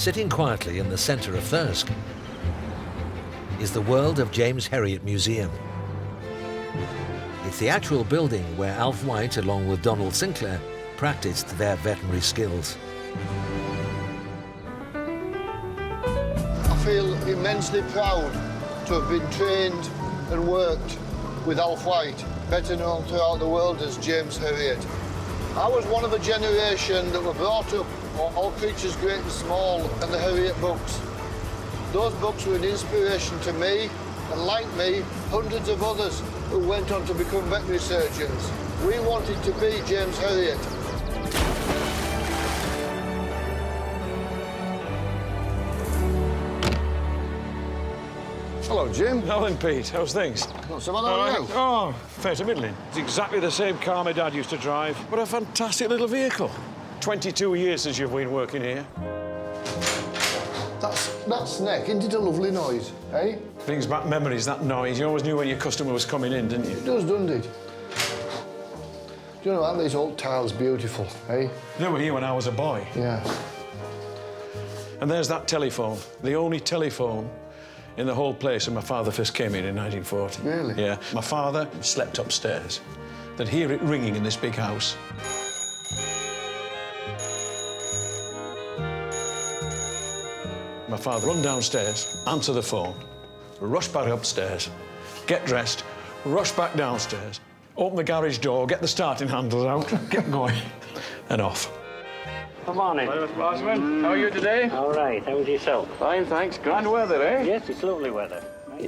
Sitting quietly in the centre of Thirsk is the World of James Herriot Museum. It's the actual building where Alf White, along with Donald Sinclair, practiced their veterinary skills. I feel immensely proud to have been trained and worked with Alf White, better known throughout the world as James Herriot. I was one of a generation that were brought up on All Creatures Great and Small and the Herriot books. Those books were an inspiration to me, and like me, hundreds of others who went on to become veterinary surgeons. We wanted to be James Herriot. Hello, Jim. Hello, Pete. How's things? Not so bad, how are you? Oh, fair to middling. It's exactly the same car my dad used to drive. What a fantastic little vehicle. 22 years since you've been working here. That's neck. Isn't it a lovely noise, eh? Brings back memories, that noise. You always knew when your customer was coming in, didn't you? It does, doesn't it? Do you know, aren't these old tiles beautiful, eh? They were here when I was a boy. Yeah. And there's that telephone, the only telephone in the whole place when my father first came in 1940. Really? Yeah. My father slept upstairs. They'd hear it ringing in this big house. My father run downstairs, answer the phone, rush back upstairs, get dressed, rush back downstairs, open the garage door, get the starting handles out, get going, and off. Good morning. Hello, Mr. Bosman. How are you today? All right. How was yourself? Fine, thanks. Grand weather, eh? Yes, it's lovely weather.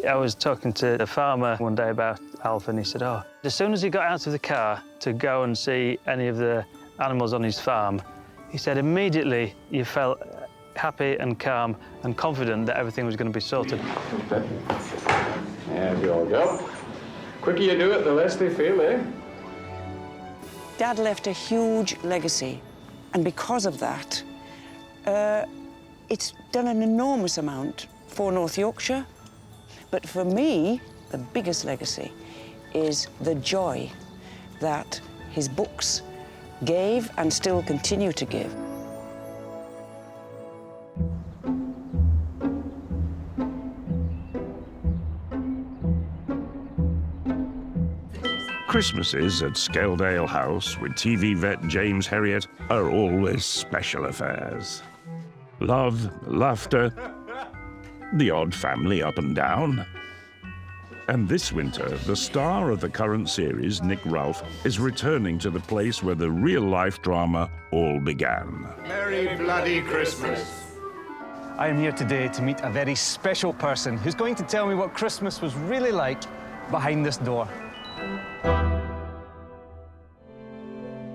I was talking to a farmer one day about Alf, and he said, oh, as soon as he got out of the car to go and see any of the animals on his farm, he said immediately you felt happy and calm and confident that everything was going to be sorted. There we all go. Quicker you do it, the less they feel, eh? Dad left a huge legacy, and because of that, it's done an enormous amount for North Yorkshire. But for me, the biggest legacy is the joy that his books gave and still continue to give. Christmases at Scaledale House with TV vet James Herriot are always special affairs. Love, laughter, the odd family up and down. And this winter, the star of the current series, Nick Ralph, is returning to the place where the real-life drama all began. Merry bloody Christmas. I am here today to meet a very special person who's going to tell me what Christmas was really like behind this door.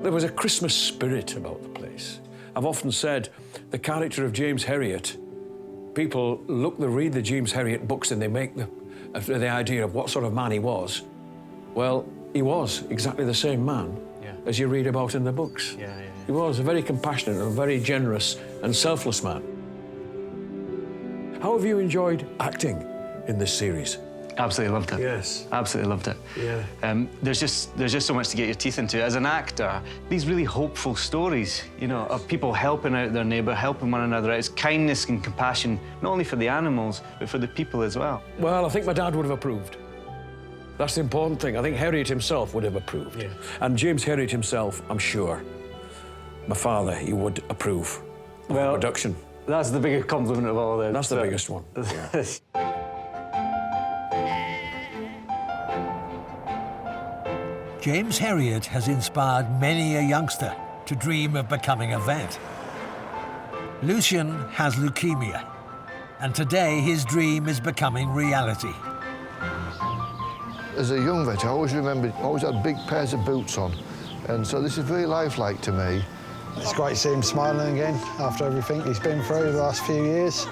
There was a Christmas spirit about the place. I've often said the character of James Herriot, people read the James Herriot books and they make the idea of what sort of man he was. Well, he was exactly the same man as you read about in the books. He was a very compassionate and very generous and selfless man. How have you enjoyed acting in this series? Absolutely loved it. Yes. Absolutely loved it. Yeah. There's just so much to get your teeth into. As an actor, these really hopeful stories, you know, of people helping out their neighbour, helping one another out. It's kindness and compassion, not only for the animals, but for the people as well. Well, I think my dad would have approved. That's the important thing. I think Herriot himself would have approved. Yeah. And James Herriot himself, I'm sure, my father, he would approve of the production. That's the biggest compliment of all, then. That's the biggest one. Yeah. James Herriot has inspired many a youngster to dream of becoming a vet. Lucian has leukemia, and today his dream is becoming reality. As a young vet, I always remembered, I always had big pairs of boots on, and so this is very lifelike to me. It's great to see him smiling again after everything he's been through the last few years.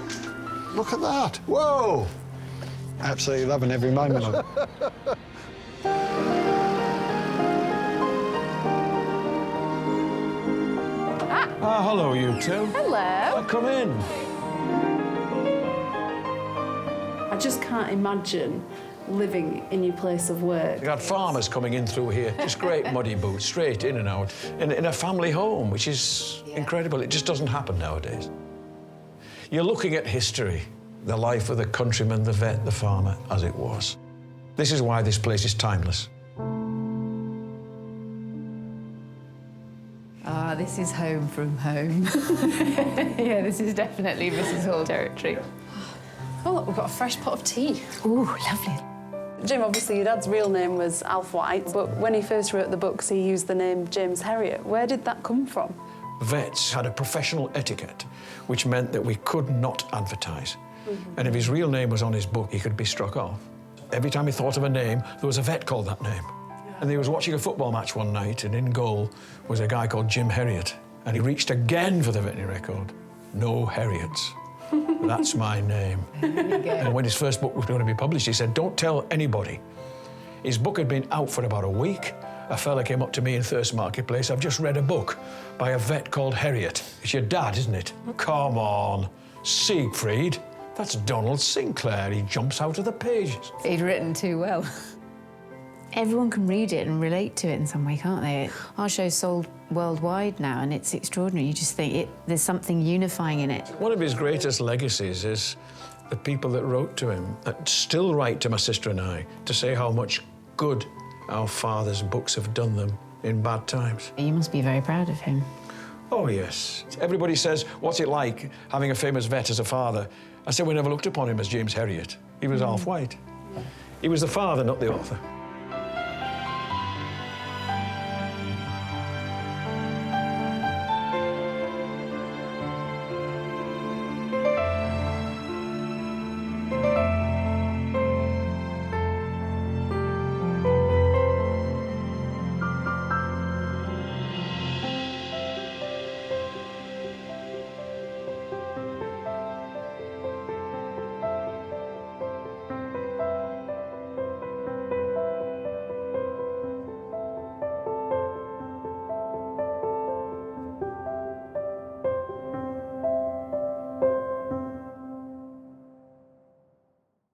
Look at that! Whoa! Absolutely loving every moment of it. Ah, hello, you two. Hello. Oh, come in. I just can't imagine living in your place of work. You had farmers coming in through here, just great muddy boots, straight in and out, in a family home, which is incredible. It just doesn't happen nowadays. You're looking at history, the life of the countryman, the vet, the farmer, as it was. This is why this place is timeless. Ah, this is home from home. Yeah, this is definitely Mrs. Hall territory. Oh, look, we've got a fresh pot of tea. Ooh, lovely. Jim, obviously your dad's real name was Alf White, but when he first wrote the books, he used the name James Herriot. Where did that come from? Vets had a professional etiquette, which meant that we could not advertise. And if his real name was on his book, he could be struck off. Every time he thought of a name, there was a vet called that name. And he was watching a football match one night, and in goal was a guy called Jim Herriot. And he reached again for the veterinary record. No Herriots. That's my name. And when his first book was going to be published, he said, don't tell anybody. His book had been out for about a week. A fella came up to me in Thirst Marketplace. I've just read a book by a vet called Herriot. It's your dad, isn't it? Come on. Siegfried. That's Donald Sinclair. He jumps out of the pages. He'd written too well. Everyone can read it and relate to it in some way, can't they? Our show's sold worldwide now, and it's extraordinary. You just think there's something unifying in it. One of his greatest legacies is the people that wrote to him, that still write to my sister and I, to say how much good our father's books have done them in bad times. You must be very proud of him. Oh, yes. Everybody says, what's it like having a famous vet as a father? I said we never looked upon him as James Herriot. He was Alf White. He was the father, not the author.